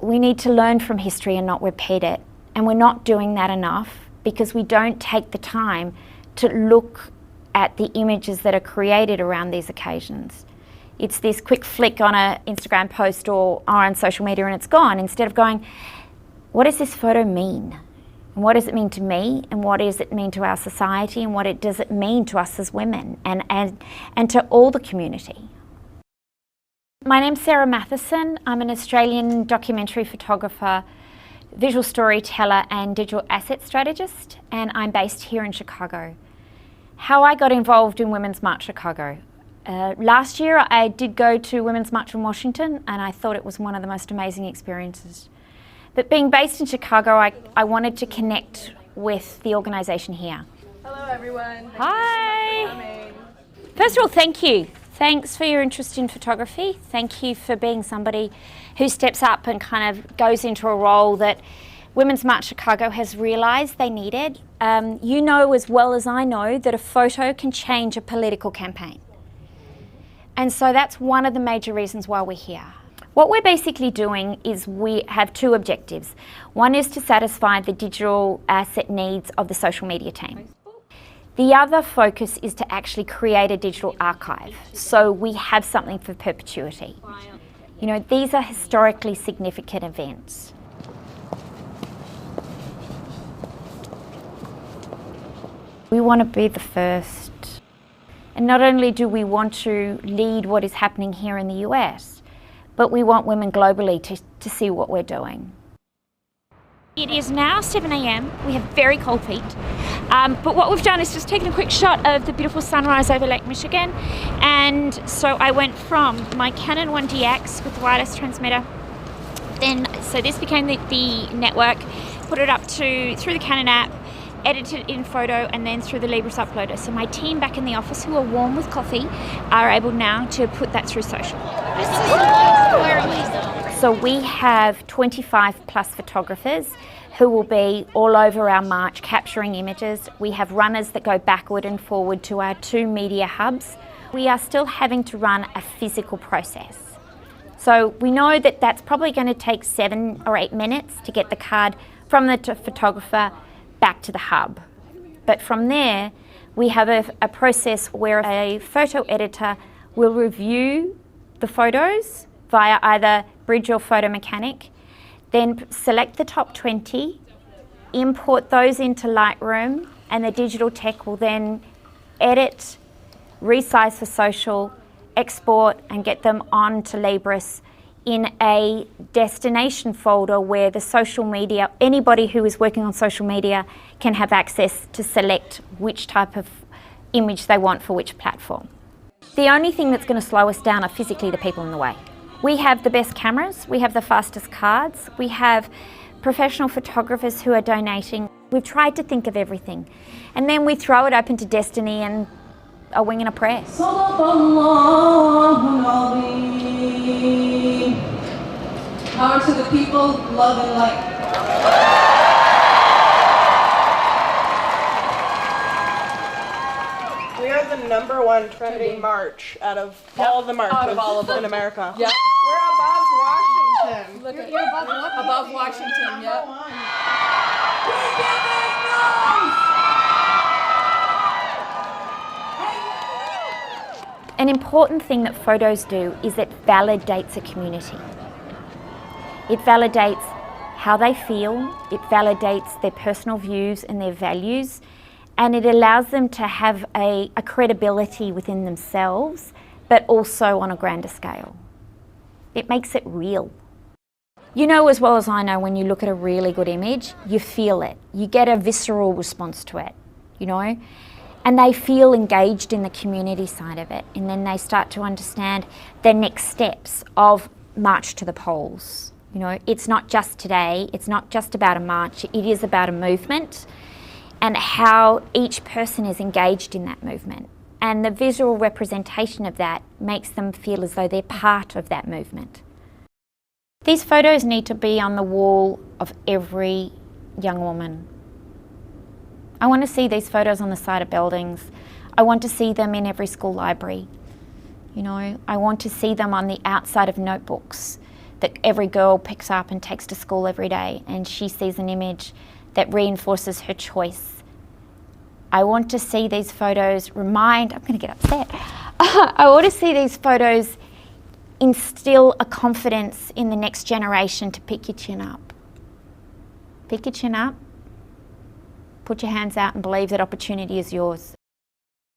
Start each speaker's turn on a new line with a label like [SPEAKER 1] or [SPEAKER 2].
[SPEAKER 1] we need to learn from history and not repeat it. And we're not doing that enough because we don't take the time to look at the images that are created around these occasions. It's this quick flick on an Instagram post or on social media and it's gone, instead of going, what does this photo mean? And what does it mean to me? And what does it mean to our society? And what does it mean to us as women and to all the community? My name's Sarah Matheson. I'm an Australian documentary photographer, visual storyteller and digital asset strategist, and I'm based here in Chicago. How I got involved in Women's March Chicago. Last year I did go to Women's March in Washington and I thought it was one of the most amazing experiences. But being based in Chicago, I wanted to connect with the organisation here.
[SPEAKER 2] Hello everyone.
[SPEAKER 1] Hi. First of all, thank you. Thanks for your interest in photography. Thank you for being somebody who steps up and kind of goes into a role that Women's March Chicago has realised they needed. You know as well as I know that a photo can change a political campaign. And so that's one of the major reasons why we're here. What we're basically doing is we have two objectives. One is to satisfy the digital asset needs of the social media team. The other focus is to actually create a digital archive, so we have something for perpetuity. You know, these are historically significant events. We want to be the first. And not only do we want to lead what is happening here in the US, but we want women globally to see what we're doing. It is now 7 a.m. We have very cold feet. But what we've done is just taken a quick shot of the beautiful sunrise over Lake Michigan. And so I went from my Canon 1DX with wireless transmitter. So this became the network, put it up through the Canon app, edited in photo, and then through the Libris uploader. So my team back in the office, who are warm with coffee, are able now to put that through social. So we have 25 plus photographers who will be all over our march capturing images. We have runners that go backward and forward to our two media hubs. We are still having to run a physical process. So we know that that's probably going to take 7 or 8 minutes to get the card from the photographer back to the hub. But from there, we have a process where a photo editor will review the photos via either Bridge or Photo Mechanic, then select the top 20, import those into Lightroom, and the digital tech will then edit, resize for social, export, and get them onto Libris in a destination folder where the social media, anybody who is working on social media can have access to select which type of image they want for which platform. The only thing that's going to slow us down are physically the people in the way. We have the best cameras, we have the fastest cards, we have professional photographers who are donating. We've tried to think of everything. And then we throw it open to destiny and a wing and a prayer.
[SPEAKER 2] Power to the people, love and light. We are the #1 trending march out of all the marches in America. Yeah. We're above Washington.
[SPEAKER 3] Look at you're above Washington, yeah.
[SPEAKER 1] An important thing that photos do is it validates a community. It validates how they feel, it validates their personal views and their values, and it allows them to have a credibility within themselves, but also on a grander scale. It makes it real. You know as well as I know, when you look at a really good image, you feel it. You get a visceral response to it, you know? And they feel engaged in the community side of it, and then they start to understand the next steps of March to the Polls. You know, it's not just today, it's not just about a march, it is about a movement and how each person is engaged in that movement. And the visual representation of that makes them feel as though they're part of that movement. These photos need to be on the wall of every young woman. I want to see these photos on the side of buildings. I want to see them in every school library. You know, I want to see them on the outside of notebooks. that every girl picks up and takes to school every day, and she sees an image that reinforces her choice. I want to see these photos I'm going to get upset. I want to see these photos instill a confidence in the next generation to pick your chin up. Pick your chin up, put your hands out and believe that opportunity is yours.